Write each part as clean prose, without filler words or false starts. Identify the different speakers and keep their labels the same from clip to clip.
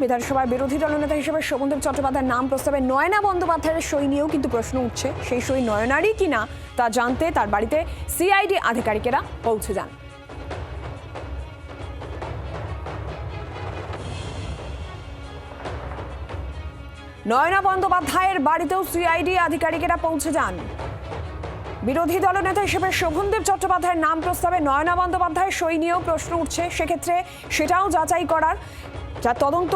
Speaker 1: বিধানসভায় বিরোধী দলনেতা হিসেবে শোভনদেব চট্টোপাধ্যায়ের নাম প্রস্তাবে নয়না বন্দ্যোপাধ্যায়ের সই নিয়েও কিন্তু প্রশ্ন উঠছে। সেই সই নয়নারই কিনা তা জানতে তার বাড়িতে সিআইডি আধিকারিকেরা পৌঁছে যান। নয়না বন্দ্যোপাধ্যায়ের বাড়িতেও সিআইডি আধিকারিকেরা পৌঁছে যান। বিরোধী দলনেতা হিসেবে শোভনদেব চট্টোপাধ্যায়ের নাম প্রস্তাবে নয়না বন্দ্যোপাধ্যায়ের সই নিয়েও প্রশ্ন উঠছে। সেক্ষেত্রে সেটাও যাচাই করার যা তদন্ত,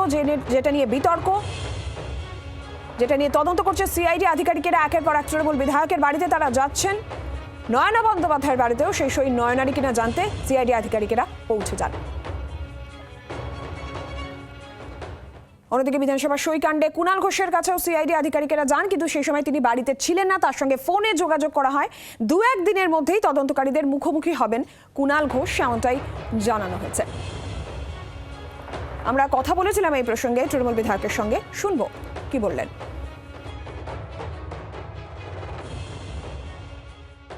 Speaker 1: যেটা নিয়ে বিতর্ক, যেটা নিয়ে তদন্ত করছে সিআইডি আধিকারিকেরা। একের পর এক তৃণমূল বিধায়কের বাড়িতে তারা যাচ্ছেন। নয়না বন্দ্যোপাধ্যায়ের বাড়িতেও সেই সই নয়নারই কিনা জানতে সিআইডি আধিকারিকেরা পৌঁছে যান। অন্যদিকে বিধানসভা সইকাণ্ডে কুণাল ঘোষের কাছেও সিআইডি আধিকারিকেরা যান, কিন্তু সেই সময় তিনি বাড়িতে ছিলেন না। তার সঙ্গে ফোনে যোগাযোগ করা হয়। 2-1 দিনের মধ্যেই তদন্তকারীদের মুখোমুখি হবেন কুণাল ঘোষ, এমনটাই জানানো হয়েছে। আমরা কথা বলেছিলাম এই প্রসঙ্গে তৃণমূল বিধায়কের সঙ্গে, শুনবো কি বললেন।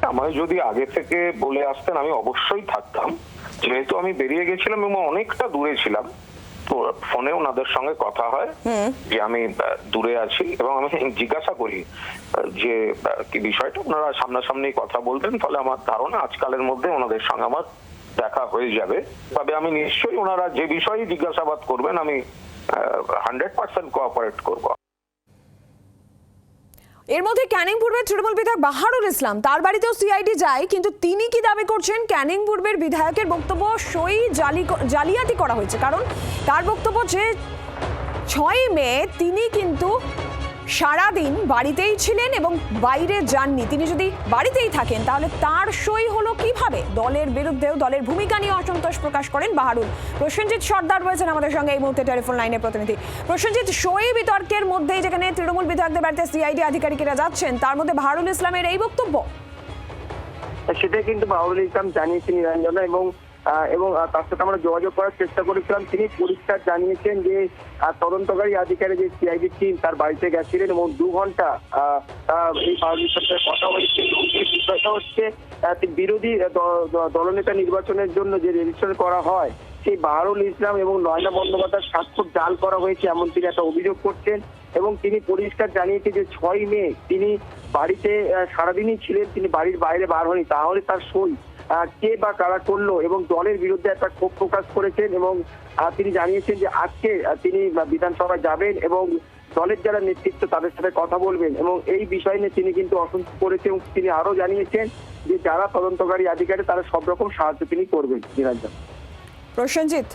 Speaker 2: আমায় যদি আগে থেকে বলে আসতেন আমি অবশ্যই থাকতাম, যেহেতু আমি বেরিয়ে গেছিলাম এবং অনেকটা দূরে ছিলাম। তো ফোনে ওনাদের সঙ্গে কথা হয় যে আমি দূরে আছি, এবং আমি জিজ্ঞাসা করি যে কি বিষয়টা, ওনারা সামনাসামনি কথা বলবেন। ফলে আমার ধারণা আজকালের মধ্যে ওনাদের সঙ্গে আমার দেখা হয়ে যাবে। তবে আমি নিশ্চয়ই ওনারা যে বিষয়ে জিজ্ঞাসাবাদ করবেন আমি 100% কোঅপারেট করব।
Speaker 1: এর মধ্যে ক্যানিং পূর্বের তৃণমূল বিধায়ক বাহারুল ইসলাম, তার বাড়িতেও সিআইডি যায়, কিন্তু তিনি কি দাবি করছেন? ক্যানিং পূর্বের বিধায়কের বক্তব্য সই জালিয়াতি করা হয়েছে। কারণ তার বক্তব্য যে 6 মে তিনি কিন্তু সারাদিন বাড়িতেই ছিলেন এবং বাইরে যাননি। তিনি যদি বাড়িতেই থাকেন তাহলে তার সই হলো কিভাবে? দলের বিরুদ্ধেও দলের ভূমিকা নিয়ে অসন্তোষ প্রকাশ করেন বাহারুল। প্রসেনজিৎ সর্দার রয়েছেন আমাদের সঙ্গে এই মুহূর্তে টেলিফোন লাইনের প্রতিনিধি। প্রসেনজিৎ, সই বিতর্কের মধ্যেই যেখানে তৃণমূল বিধায়কদের বাড়িতে সিআইডি আধিকারিকেরা যাচ্ছেন, তার মধ্যে বাহারুল ইসলামের এই বক্তব্য।
Speaker 3: সেটাই কিন্তু বাহারুল ইসলাম জানিয়েছেন নিরঞ্জনা, এবং তার সাথে আমরা যোগাযোগ করার চেষ্টা করেছিলাম। তিনি পরিষ্কার জানিয়েছেন যে তদন্তকারী আধিকারিক যে সিআইডি টিম তার বাড়িতে গেছিলেন এবং 2 ঘন্টা এই বাহারুল ইসলামের কথা হয়েছে। বিষয়টা হচ্ছে বিরোধী দলনেতা নির্বাচনের জন্য যে রেজিস্ট্রেশন করা হয়, সেই বাহারুল ইসলাম এবং নয়না বন্দ্যোপাধ্যায়ের স্বাক্ষর জাল করা হয়েছে এমন তিনি একটা অভিযোগ করছেন। এবং তিনি পরিষ্কার জানিয়েছেন যে 6 মে তিনি বাড়িতে সারাদিনই ছিলেন, তিনি বাড়ির বাইরে বার হয়নি। তাহলে তার সই কে বা কারা করলো, এবং দলের বিরুদ্ধে একটা ক্ষোভ প্রকাশ করেছেন। এবং তিনি জানিয়েছেন যে আজকে তিনি বিধানসভায় যাবেন এবং দলের যারা নেতৃত্ব তাদের সাথে কথা বলবেন, এবং এই বিষয় নিয়ে তিনি কিন্তু অসন্তোষ করেছেন। এবং তিনি আরো জানিয়েছেন যে যারা তদন্তকারী আধিকারিক তারা সব রকম সাহায্য তিনি করবেন।
Speaker 1: প্রসেনজিৎ,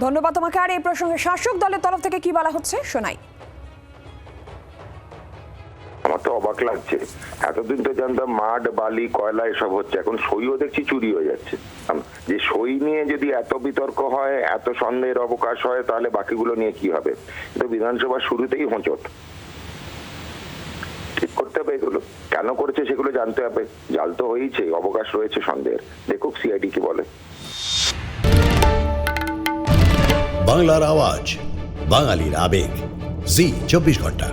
Speaker 1: ধন্যবাদ তোমাকে। আর এই প্রসঙ্গে শাসক দলের তরফ থেকে কি বলা হচ্ছে শোনাই।
Speaker 2: আমার তো অবাক লাগছে, এতদিন তো জানতাম মাড, বালি, কয়লা এসব হচ্ছে, এখন সইও দেখছি চুরি হয়ে যাচ্ছে। যে সই নিয়ে যদি এত বিতর্ক হয়, এত সন্দেহের অবকাশ হয়, তাহলে বাকিগুলো নিয়ে কি হবে? তো বিধানসভা শুরুতেই হোঁচট। ঠিক করতে হবে এগুলো, কেন করেছে সেগুলো জানতে হবে। জাল তো হয়েছে, অবকাশ রয়েছে সন্দেহের। দেখুক সিআইডি কি বলে।
Speaker 4: বাংলার আওয়াজ, বাঙালির আবেগ, জি 24 ঘন্টা।